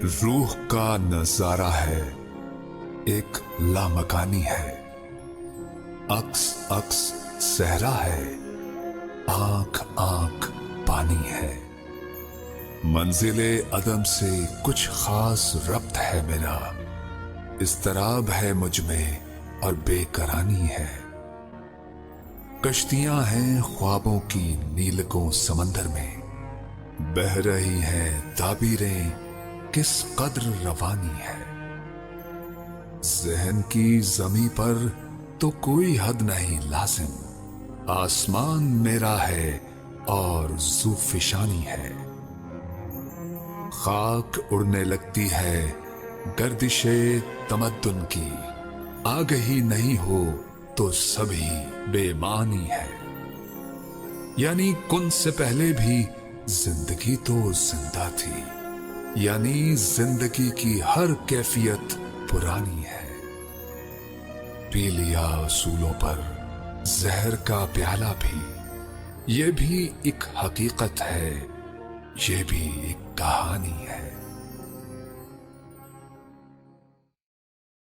रूह का नजारा है, एक लामकानी है। अक्स अक्स सहरा है, आंख आंख पानी है। मंजिले अदम से कुछ खास रब्त है मेरा, इस्तराब है मुझ में और बेकरानी है। कश्तियां हैं ख्वाबों की नीलकों समंदर में, बह रही हैं ताबीरें किस कद्र रवानी है। जहन की जमी पर तो कोई हद नहीं लाजिम, आसमान मेरा है और ज़ूफ़िशानी है। खाक उड़ने लगती है गर्दिशे तमद्दुन की, आगही नहीं हो तो सभी बेमानी है। यानी कुन से पहले भी जिंदगी तो जिंदा थी, यानी जिंदगी की हर कैफियत पुरानी है। पी लिया असूलों पर जहर का प्याला भी, ये भी एक हकीकत है, ये भी एक कहानी है।